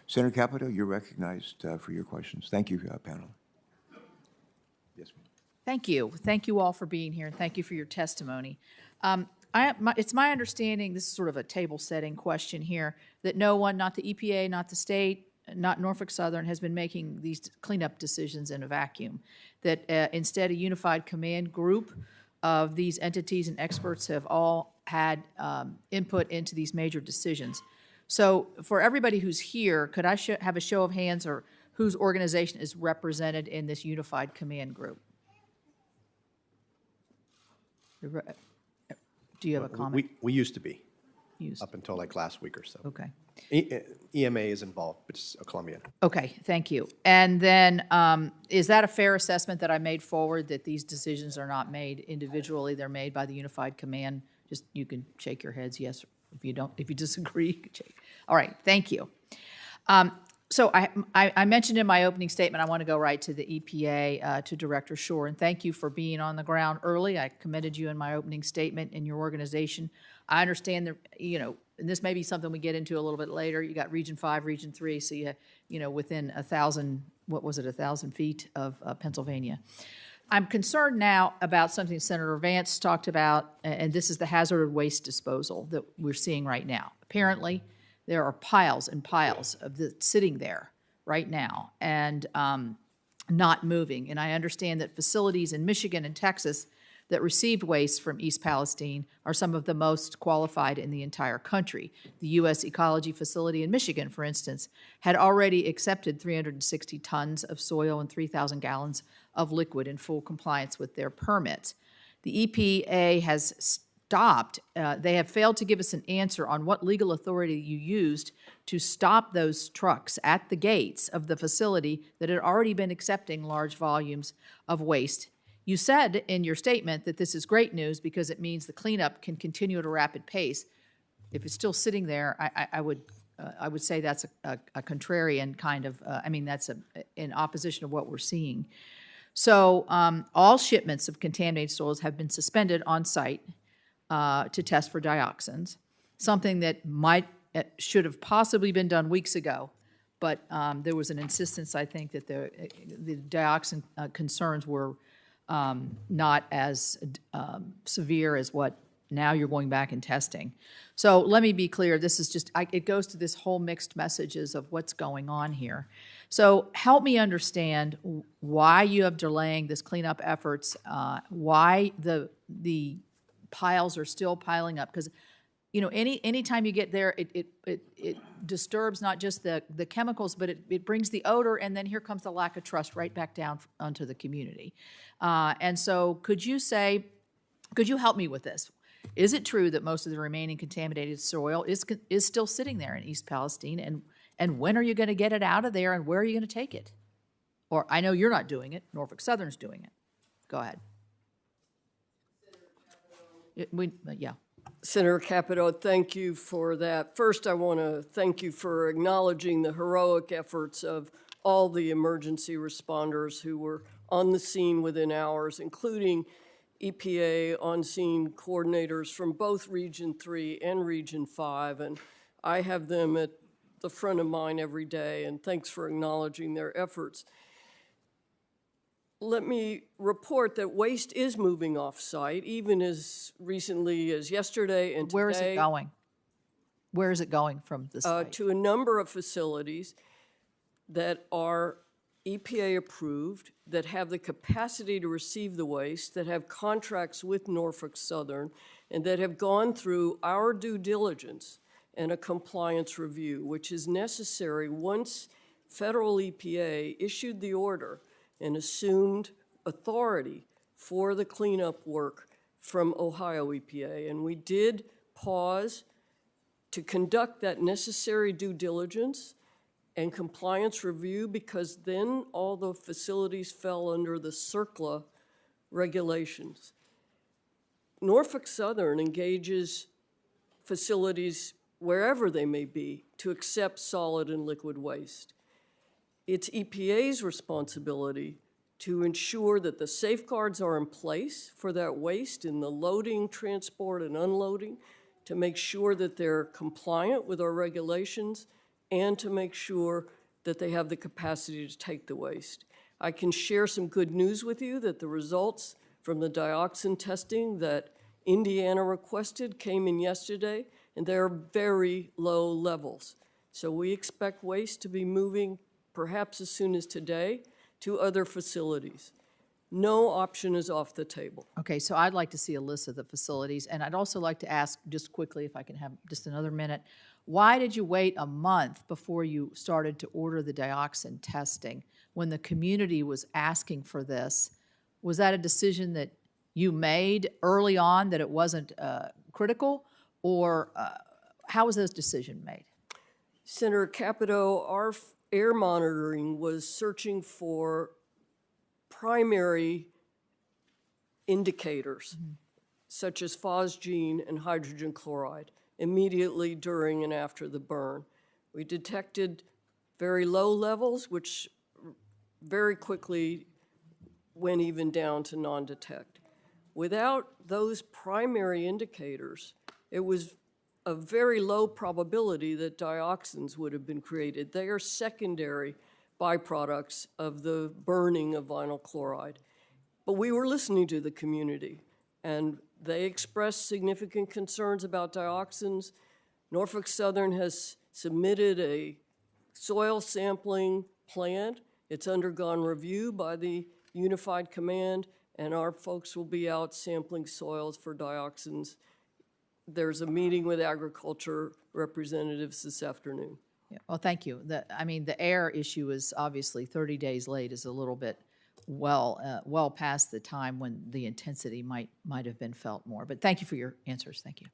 Senator Capito, you're recognized for your questions. Thank you, panel. Yes, ma'am. Thank you. Thank you all for being here, and thank you for your testimony. It's my understanding, this is sort of a table-setting question here, that no one, not the EPA, not the state, not Norfolk Southern, has been making these cleanup decisions in a vacuum, that instead a unified command group of these entities and experts have all had input into these major decisions. So for everybody who's here, could I have a show of hands or whose organization is represented in this unified command group? Do you have a comment? We used to be, Used. up until like last week or so. Okay. EMA is involved, but it's a Colombian. Okay, thank you. And then is that a fair assessment that I made forward, that these decisions are not made individually, they're made by the unified command? Just, you can shake your heads, yes, if you don't, if you disagree, you can shake. All right, thank you. So I mentioned in my opening statement, I want to go right to the EPA, to Director Shore, and thank you for being on the ground early. I commended you in my opening statement in your organization. I understand that, you know, and this may be something we get into a little bit later. You got Region 5, Region 3, so you know, within 1,000, what was it, 1,000 feet of Pennsylvania. I'm concerned now about something Senator Vance talked about, and this is the hazardous waste disposal that we're seeing right now. Apparently, there are piles and piles of it sitting there right now and not moving. And I understand that facilities in Michigan and Texas that received waste from East Palestine are some of the most qualified in the entire country. The U.S. Ecology Facility in Michigan, for instance, had already accepted 360 tons of soil and 3,000 gallons of liquid in full compliance with their permits. The EPA has stopped. They have failed to give us an answer on what legal authority you used to stop those trucks at the gates of the facility that had already been accepting large volumes of waste. You said in your statement that this is great news because it means the cleanup can continue at a rapid pace. If it's still sitting there, I would say that's a contrarian kind of, I mean, that's in opposition of what we're seeing. So all shipments of contaminated soils have been suspended on site to test for dioxins, something that should have possibly been done weeks ago. But there was an insistence, I think, that the dioxin concerns were not as severe as what now you're going back and testing. So let me be clear, this is just, it goes to this whole mixed messages of what's going on here. So help me understand why you have delaying this cleanup efforts, why the piles are still piling up, because you know, anytime you get there, it disturbs not just the chemicals, but it brings the odor, and then here comes the lack of trust right back down onto the community. And so could you help me with this? Is it true that most of the remaining contaminated soil is still sitting there in East Palestine, and when are you going to get it out of there, and where are you going to take it? Or I know you're not doing it, Norfolk Southern's doing it. Go ahead. Yeah. Senator Capito, thank you for that. First, I want to thank you for acknowledging the heroic efforts of all the emergency responders who were on the scene within hours, including EPA on-scene coordinators from both Region 3 and Region 5. And I have them at the front of mine every day, and thanks for acknowledging their efforts. Let me report that waste is moving off-site, even as recently as yesterday and today. Where is it going? Where is it going from the site? To a number of facilities that are EPA approved, that have the capacity to receive the waste, that have contracts with Norfolk Southern, and that have gone through our due diligence and a compliance review, which is necessary once federal EPA issued the order and assumed authority for the cleanup work from Ohio EPA. And we did pause to conduct that necessary due diligence and compliance review, because then all the facilities fell under the CERCLA regulations. Norfolk Southern engages facilities wherever they may be to accept solid and liquid waste. It's EPA's responsibility to ensure that the safeguards are in place for that waste in the loading, transport, and unloading, to make sure that they're compliant with our regulations and to make sure that they have the capacity to take the waste. I can share some good news with you that the results from the dioxin testing that Indiana requested came in yesterday, and they're very low levels. So we expect waste to be moving perhaps as soon as today to other facilities. No option is off the table. Okay, so I'd like to see a list of the facilities, and I'd also like to ask, just quickly, if I can have just another minute, why did you wait a month before you started to order the dioxin testing when the community was asking for this? Was that a decision that you made early on that it wasn't critical, or how was this decision made? Senator Capito, our air monitoring was searching for primary indicators, such as phosgene and hydrogen chloride, immediately during and after the burn. We detected very low levels, which very quickly went even down to non-detect. Without those primary indicators, it was a very low probability that dioxins would have been created. They are secondary byproducts of the burning of vinyl chloride. But we were listening to the community, and they expressed significant concerns about dioxins. Norfolk Southern has submitted a soil sampling plan. It's undergone review by the Unified Command, and our folks will be out sampling soils for dioxins. There's a meeting with agriculture representatives this afternoon. Yeah, well, thank you. I mean, the air issue is obviously 30 days late, is a little bit well past the time when the intensity might have been felt more. But thank you for your answers. Thank you.